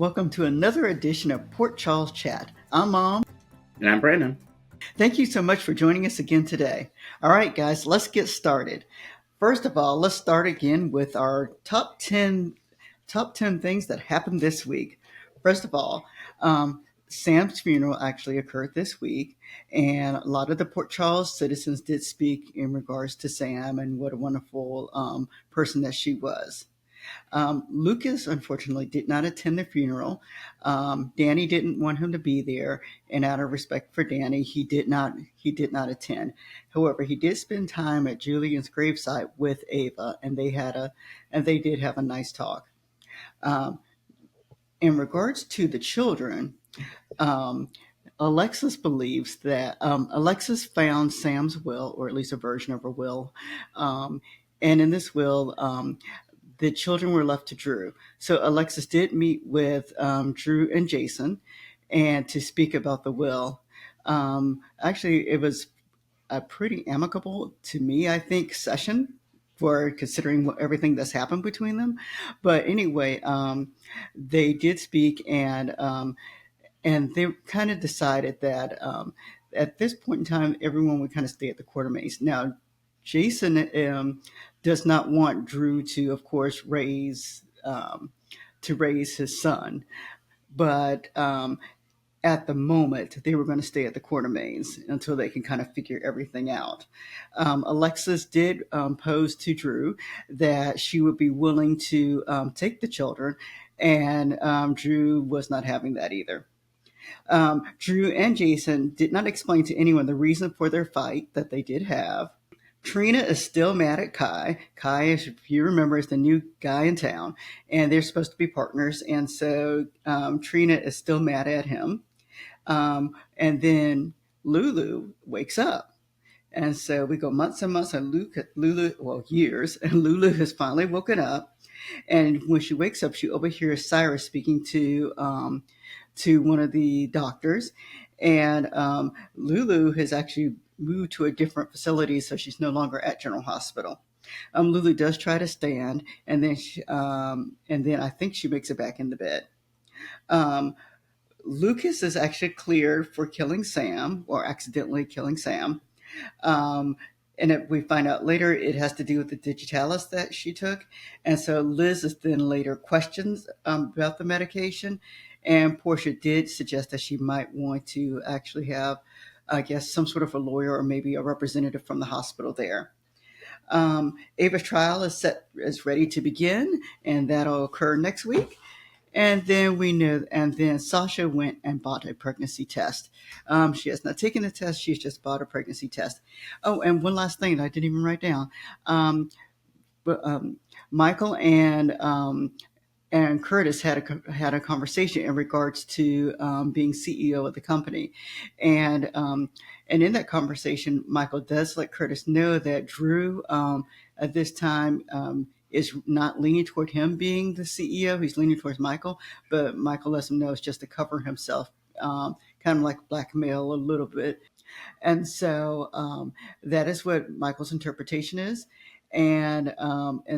Welcome to another edition of Port Charles Chat. I'm Mom. And I'm Brandon. Thank you so much for joining us again today. All right, guys, let's get started. First of all, let's start again with our top ten things that happened this week. First of all, Sam's funeral actually occurred this week, and a lot of the Port Charles citizens did speak in regards to Sam and what a wonderful person that she was. Lucas, unfortunately, did not attend the funeral. Danny didn't want him to be there, and out of respect for Danny, he did not attend. However, he did spend time at Julian's gravesite with Ava, and they did have a nice talk. Um, in regards to the children, um, Alexis believes that Alexis found Sam's will, or at least a version of her will, um, and in this will, the children were left to Drew. So Alexis did meet with Drew and Jason, and to speak about the will. Actually, it was a pretty amicable, to me, I think, session for considering everything that's happened between them. But anyway, they did speak, and they kind of decided that at this point in time, everyone would kind of stay at the Quartermaines. Now, Jason does not want Drew to, of course, raise his son, but at the moment, they were going to stay at the Quartermaines until they can kind of figure everything out. Alexis did pose to Drew that she would be willing to take the children, and Drew was not having that either. Drew and Jason did not explain to anyone the reason for their fight that they did have. Trina is still mad at Kai. Kai, if you remember, is the new guy in town, and they're supposed to be partners. And so Trina is still mad at him. And then Lulu wakes up. And so we go months and months, and years, and Lulu has finally woken up. And when she wakes up, she overhears Cyrus speaking to one of the doctors, and Lulu has actually moved to a different facility, so she's no longer at General Hospital. Lulu does try to stand, and then I think she makes it back in the bed. Um, Lucas is actually cleared for killing Sam, or accidentally killing Sam. Um, and we find out later it has to do with the digitalis that she took. And so Liz is then later questions about the medication. And Portia did suggest that she might want to actually have, I guess, some sort of a lawyer or maybe a representative from the hospital there. Ava's trial is ready to begin, and that'll occur next week. And then Sasha went and bought a pregnancy test. She has not taken the test. She's just bought a pregnancy test. Oh, and one last thing that I didn't even write down. But Michael and Curtis had a conversation in regards to being CEO of the company, and in that conversation, Michael does let Curtis know that Drew at this time is not leaning toward him being the CEO. He's leaning towards Michael, but Michael lets him know it's just to cover himself, kind of like blackmail a little bit. And so that is what Michael's interpretation is. And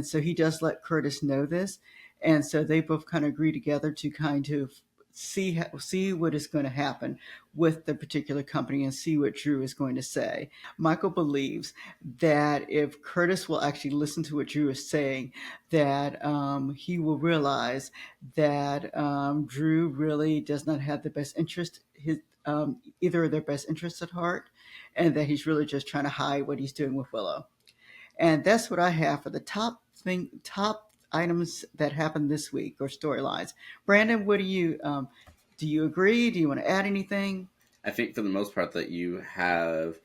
so he does let Curtis know this. And so they both kind of agree together to kind of see what is going to happen with the particular company and see what Drew is going to say. Michael believes that if Curtis will actually listen to what Drew is saying, that he will realize that Drew really does not have the best interest, either of their best interests at heart, and that he's really just trying to hide what he's doing with Willow. And that's what I have for the top items that happened this week, or storylines. Brandon, what do you agree? Do you want to add anything? I think for the most part that you have,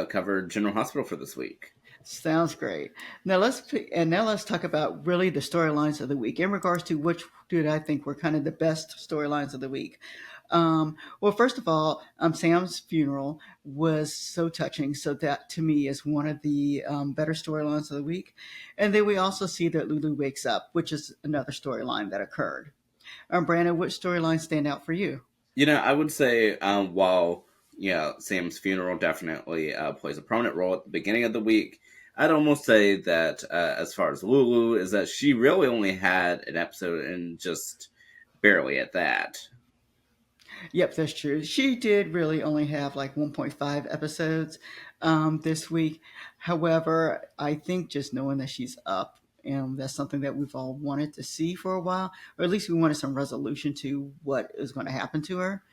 covered General Hospital for this week. Sounds great. Now let's talk about really the storylines of the week in regards to which did I think were kind of the best storylines of the week. Well, first of all, Sam's funeral was so touching. So that to me is one of the better storylines of the week. And then we also see that Lulu wakes up, which is another storyline that occurred. Brandon, which storylines stand out for you? I would say while Sam's funeral definitely plays a prominent role at the beginning of the week, I'd almost say that as far as Lulu is that she really only had an episode in just barely at that. Yep, that's true. She did really only have like 1.5 episodes this week. However, I think just knowing that she's up, and that's something that we've all wanted to see for a while, or at least we wanted some resolution to what is going to happen to her.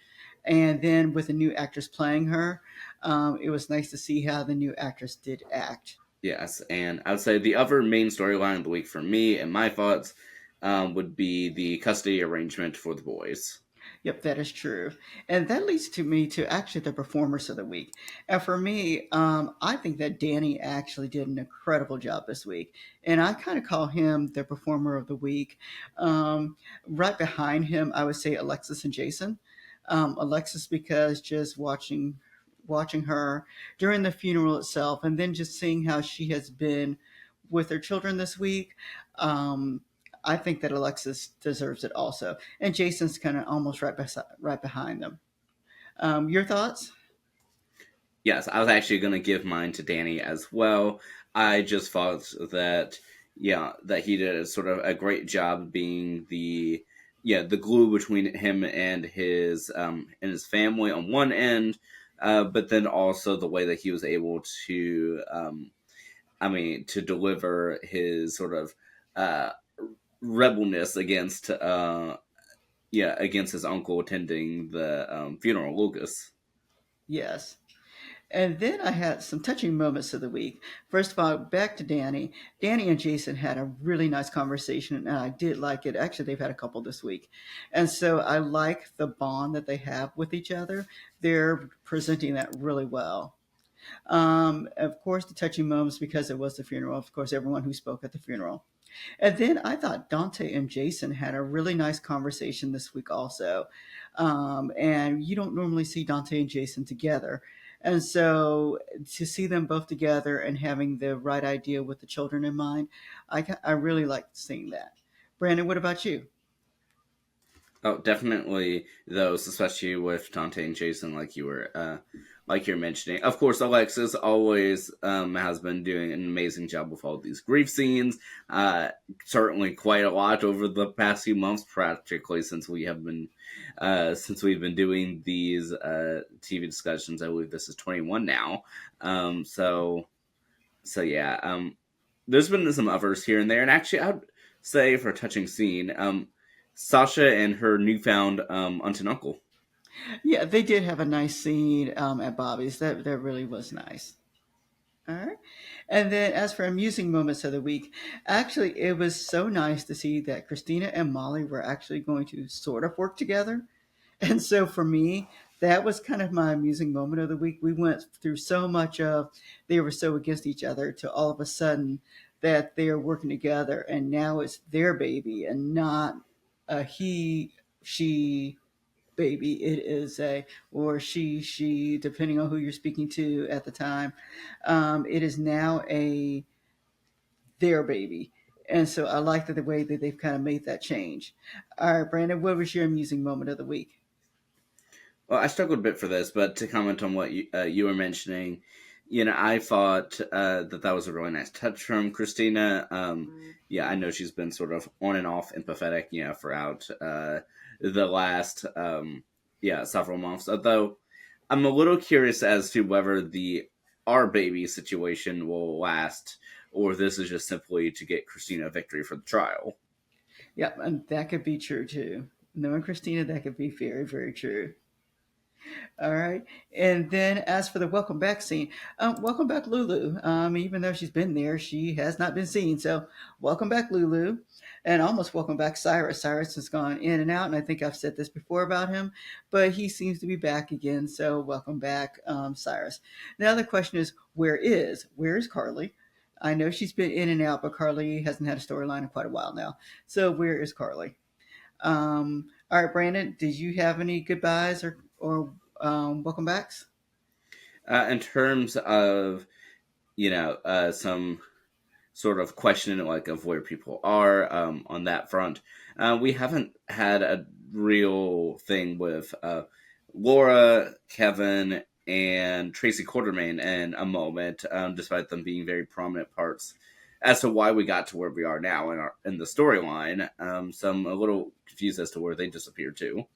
And then with the new actress playing her, it was nice to see how the new actress did act. Yes, and I would say the other main storyline of the week for me and my thoughts would be the custody arrangement for the boys. Yep, that is true. And that leads to me to actually the performers of the week. And for me, I think that Danny actually did an incredible job this week. And I kind of call him the performer of the week. Right behind him, I would say Alexis and Jason. Alexis, because just watching her during the funeral itself, and then just seeing how she has been with her children this week. Um, I think that Alexis deserves it also, and Jason's kind of almost right behind them. Your thoughts? Yes, I was actually going to give mine to Danny as well. I just thought that, yeah, that he did a sort of a great job being the glue between him and his family on one end, but then also the way that he was able to, to deliver his sort of uh, rebelness against, against his uncle attending the funeral, Lucas. Yes. And then I had some touching moments of the week. First of all, back to Danny. Danny and Jason had a really nice conversation, and I did like it. Actually, they've had a couple this week. And so I like the bond that they have with each other. They're presenting that really well. Of course, the touching moments because it was the funeral. Of course, everyone who spoke at the funeral. And then I thought Dante and Jason had a really nice conversation this week also. And you don't normally see Dante and Jason together. And so to see them both together and having the right idea with the children in mind, I really liked seeing that. Brandon, what about you? Oh, definitely those, especially with Dante and Jason, like you're mentioning. Of course, Alexis always has been doing an amazing job with all these grief scenes. Certainly, quite a lot over the past few months, practically since we've been doing these TV discussions. I believe this is 21 now. So yeah. There's been some others here and there, and actually, I'd say for a touching scene, Sasha and her newfound aunt and uncle. Yeah, they did have a nice scene at Bobby's. That really was nice. All right. And then as for amusing moments of the week, actually, it was so nice to see that Christina and Molly were actually going to sort of work together. And so for me, that was kind of my amusing moment of the week. We went through so much of they were so against each other to all of a sudden that they are working together and now it's their baby and not a she baby. It is a or she depending on who you're speaking to at the time. It is now a their baby. And so I like that the way that they've kind of made that change. All right, Brandon, what was your amusing moment of the week? Well, I struggled a bit for this, but to comment on what you were mentioning, I thought that was a really nice touch from Christina. Yeah, I know she's been sort of on and off empathetic, throughout the last several months. Although I'm a little curious as to whether the our baby situation will last, or this is just simply to get Christina a victory for the trial. Yep, and that could be true too. Knowing Christina, that could be very, very true. All right. And then as for the welcome back scene, welcome back Lulu. Even though she's been there, she has not been seen. So welcome back Lulu, and almost welcome back Cyrus. Cyrus has gone in and out, and I think I've said this before about him, but he seems to be back again. So welcome back, Cyrus. Now the question is, where is Carly? I know she's been in and out, but Carly hasn't had a storyline in quite a while now. So where is Carly? All right, Brandon, did you have any goodbyes or welcome backs? In terms of some sort of question like of where people are on that front. We haven't had a real thing with Laura, Kevin, and Tracy Quartermaine in a moment, despite them being very prominent parts as to why we got to where we are now in the storyline. So I'm a little confused as to where they disappeared to.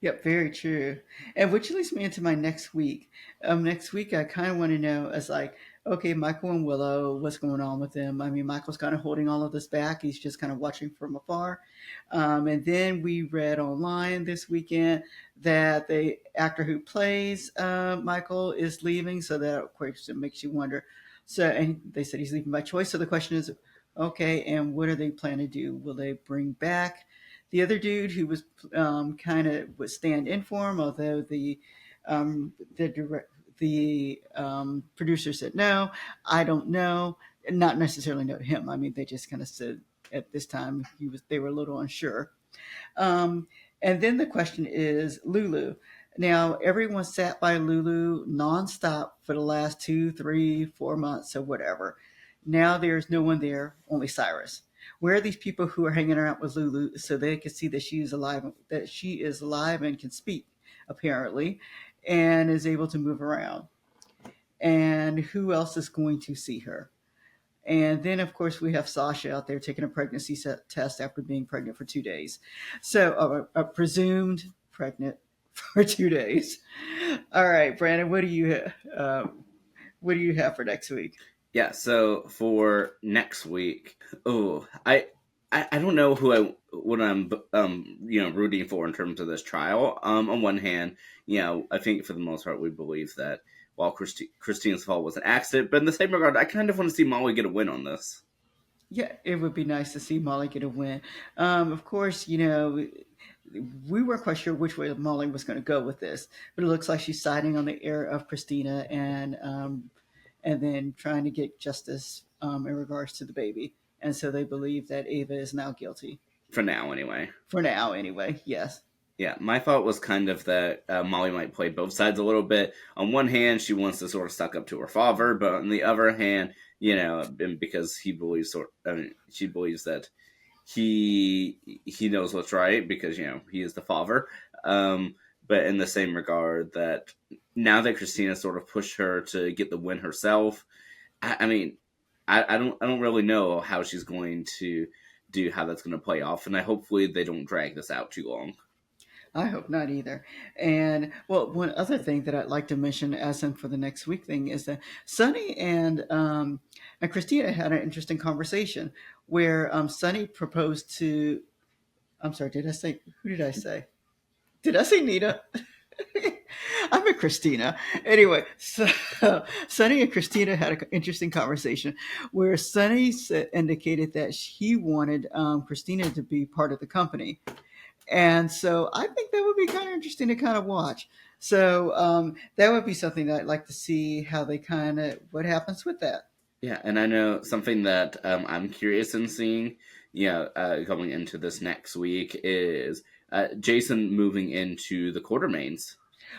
Yep, very true. And which leads me into my next week. Next week, I kind of want to know as like, okay, Michael and Willow, what's going on with them? I mean, Michael's kind of holding all of this back. He's just kind of watching from afar. And then we read online this weekend that the actor who plays Michael is leaving. So that, of course, it makes you wonder. So, and they said he's leaving by choice. So the question is, okay, and what are they planning to do? Will they bring back the other dude who was kind of would stand in for him, although the producer said no. I don't know, not necessarily no to him. I mean, they just kind of said at this time they were a little unsure. Um, and then the question is Lulu. Now, everyone sat by Lulu nonstop for the last 2, 3, 4 months or whatever. Now there's no one there, only Cyrus. Where are these people who are hanging around with Lulu so they can see that she is alive and can speak, apparently, and is able to move around? And who else is going to see her? And then, of course, we have Sasha out there taking a pregnancy test after being pregnant for 2 days. So, presumed pregnant for 2 days. All right, Brandon, what do you have for next week? Yeah, so for next week, oh, I don't know what I'm rooting for in terms of this trial. On one hand, I think for the most part we believe that while Christina's fall was an accident, but in the same regard, I kind of want to see Molly get a win on this. Yeah, it would be nice to see Molly get a win. Of course, we weren't quite sure which way Molly was going to go with this, but it looks like she's siding on the heir of Christina and then trying to get justice in regards to the baby. And so they believe that Ava is now guilty. For now, anyway. For now, anyway, yes. Yeah, my thought was kind of that Molly might play both sides a little bit. On one hand, she wants to sort of suck up to her father, but on the other hand, because she believes that he knows what's right because he is the father. But in the same regard, that now that Kristina sort of pushed her to get the win herself, I mean, I don't really know how she's going to do how that's going to play off, and hopefully they don't drag this out too long. I hope not either. And well, one other thing that I'd like to mention as in for the next week thing is that Sunny and Christina had an interesting conversation where Sunny proposed to. I'm sorry, did I say who did I say? Did I say Nita? I'm a Christina. Anyway, so Sunny and Christina had an interesting conversation where Sunny indicated that he wanted Christina to be part of the company. And so I think that would be kind of interesting to kind of watch. So that would be something that I'd like to see how they what happens with that. Yeah, and I know something that I'm curious in seeing, going into this next week is Jason moving into the Quartermaines.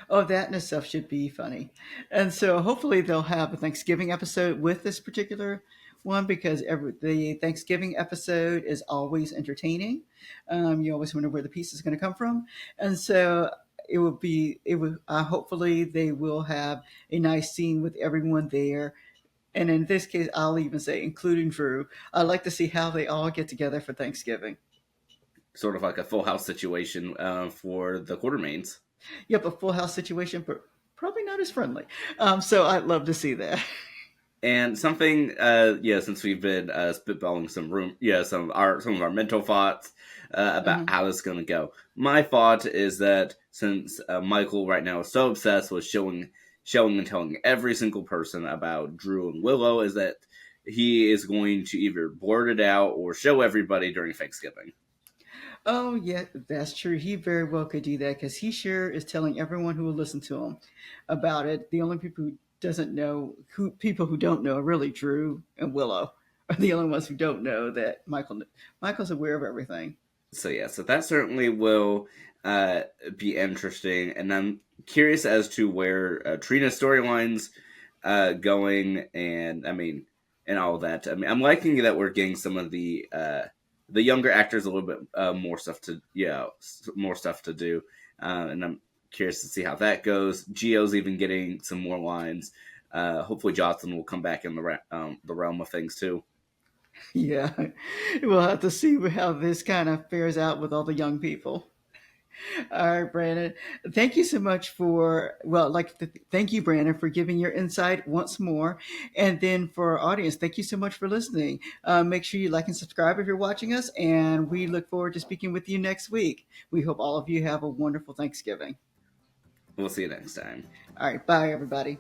Oh, that in itself should be funny. And so hopefully they'll have a Thanksgiving episode with this particular one because the Thanksgiving episode is always entertaining. You always wonder where the piece is going to come from. And so hopefully they will have a nice scene with everyone there. And in this case, I'll even say, including Drew, I'd like to see how they all get together for Thanksgiving. Sort of like a full house situation for the Quartermaines. Yep, a full house situation, but probably not as friendly. So I'd love to see that. And something, since we've been spitballing some of our mental thoughts about how this is going to go. My thought is that since Michael right now is so obsessed with showing and telling every single person about Drew and Willow, is that he is going to either blurt it out or show everybody during Thanksgiving. Oh, yeah, that's true. He very well could do that because he sure is telling everyone who will listen to him about it. The only people who don't know are really Drew and Willow are the only ones who don't know that Michael's aware of everything. So that certainly will be interesting, and I'm curious as to where Trina's storyline's going, and and all of that. I'm liking that we're getting some of the younger actors a little bit more stuff to do, and I'm curious to see how that goes. Gio's even getting some more lines. Hopefully, Jocelyn will come back in the realm of things too. Yeah, we'll have to see how this kind of fares out with all the young people. All right, Brandon. Thank you so much for, well, thank you, Brandon, for giving your insight once more. And then for our audience, thank you so much for listening. Make sure you like and subscribe if you're watching us. And we look forward to speaking with you next week. We hope all of you have a wonderful Thanksgiving. We'll see you next time. All right. Bye, everybody.